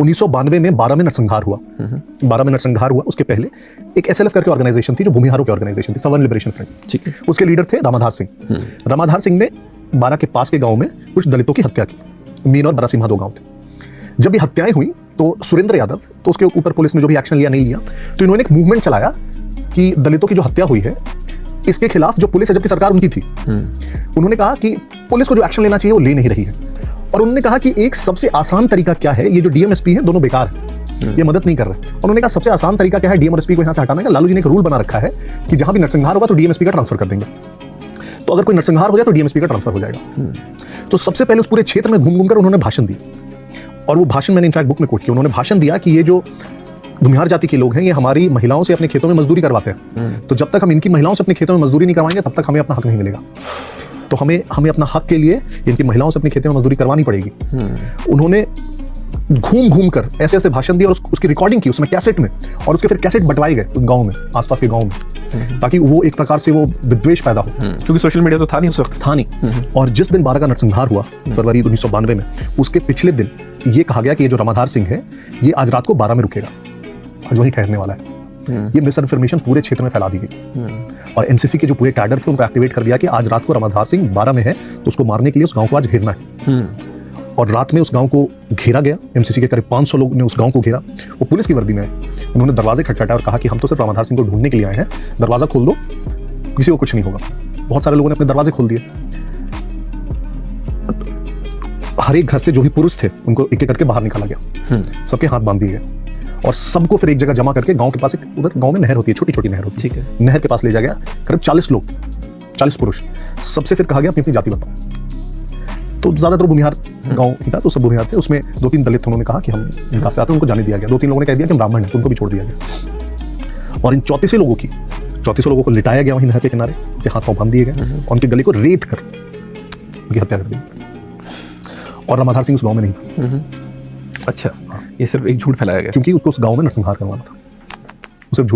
1992 में 12 में नरसंहार हुआ। 12 में नरसंहार हुआ, उसके पहले एक एसएलएफ करके ऑर्गेनाइजेशन थी जो भूमिहारों की ऑर्गेनाइजेशन थी, सवर्न लिबरेशन फ्रंट। ठीक है। उसके लीडर थे रामाधार सिंह। रामाधार सिंह ने 12 के पास के गांव में कुछ दलितों की हत्या की। मीन और बरासिम्हा 2 गांव थे। जब ये हत्याएं हुई तो सुरेंद्र यादव, तो उसके ऊपर पुलिस ने जो भी एक्शन लिया नहीं लिया, तो इन्होंने एक मूवमेंट चलाया कि दलितों की जो हत्या हुई है इसके खिलाफ जो पुलिस है, जबकि सरकार उनकी थी, उन्होंने कहा कि पुलिस को जो एक्शन लेना चाहिए वो ले नहीं रही है। और उन्होंने कहा कि एक सबसे आसान तरीका क्या है, ये जो डीएमएसपी है दोनों बेकार है, ये मदद नहीं कर रहे। उन्होंने कहा सबसे आसान तरीका क्या है, डीएम और एसपी को यहां से हटाने का। लालू जी ने एक रूल बना रखा है कि जहां भी नरसंहार होगा तो डीएमएसपी का ट्रांसफर कर देंगे। तो अगर कोई नरसंहार हो जाए तो डीएमएसपी का ट्रांसफर हो जाएगा। तो सबसे पहले उस पूरे क्षेत्र में घूम घूमकर उन्होंने भाषण दी, और वो भाषण मैंने इनफैक्ट बुक में कोट किया। उन्होंने भाषण दिया कि ये जो भूमिहार जाति के लोग हैं, ये हमारी महिलाओं से अपने खेतों में मजदूरी करवाते हैं, तो जब तक हम इनकी महिलाओं से अपने खेतों में मजदूरी नहीं करवाएंगे तब तक हमें अपना हक नहीं मिलेगा। तो हमें अपना हक के लिए इनकी महिलाओं से अपने खेतों में मजदूरी करवानी पड़ेगी। उन्होंने घूम घूम कर ऐसे ऐसे भाषण दिए और उसकी रिकॉर्डिंग की उसमें कैसेट में, और उसके फिर कैसेट बंटवाए गए गांव में, आसपास के गांव में, ताकि वो एक प्रकार से वो विद्वेष पैदा हो, क्योंकि सोशल मीडिया तो था नहीं उस वक्त। था नहीं। और जिस दिन 12 का नरसंहार हुआ फरवरी 1992 में, उसके पिछले दिन ये कहा गया कि ये जो रामाधार सिंह है ये आज रात को 12 में रुकेगा, आज वहीं ठहरने वाला है। ये मिस इन्फॉर्मेशन पूरे क्षेत्र में फैला दी गई, और एनसीसी के जो पूरे कैडर थे उनको एक्टिवेट कर दिया कि आज रात को रामाधार सिंह 12 में है, तो उसको मारने के लिए उस गांव को आज घेरना है। और रात में उस गांव को घेरा गया। एमसीसी के करीब 500 लोग ने उस गांव को घेरा। वो पुलिस की वर्दी में आए, उन्होंने दरवाजे खटखटाए और कहा कि हम तो सिर्फ रामाधार सिंह को ढूंढने के लिए आए हैं, दरवाजा खोल दो, किसी को कुछ नहीं होगा। बहुत सारे लोगों ने अपने दरवाजे खोल दिए। हर एक घर से जो भी पुरुष थे उनको एक एक करके बाहर निकाला गया, सबके हाथ बांध दिए गए, और सबको फिर एक जगह जमा करके गांव के पास एक, उधर गांव में नहर होती है, छोटी छोटी नहर होती है, नहर के पास ले जाया गया। करीब 40 लोग, 40 पुरुष, सबसे फिर कहा गया अपनी अपनी जाति बताओ। तो ज्यादातर भूमिहार गांव ही था, तो सब भूमिहार थे। उसमें 2-3 दलित उन्होंने कहा कि हम इनका से आते हैं, उनको जाने दिया गया। 2-3 लोगों ने कह दिया कि हम ब्राह्मण हैं, तो उनको भी छोड़ दिया गया। और इन 34 लोगों को लिटाया गया वहीं नहर के किनारे, उनके हाथ पांव बांध दिए गए, और उनके गले को रेत कर उनकी हत्या कर दी। और रामाधार सिंह उस गांव में नहीं था। अच्छा, ये सिर्फ एक झूठ फैलाया गया क्योंकि उसको उस गांव में नरसंहार करवाना था, वो सिर्फ झूठ।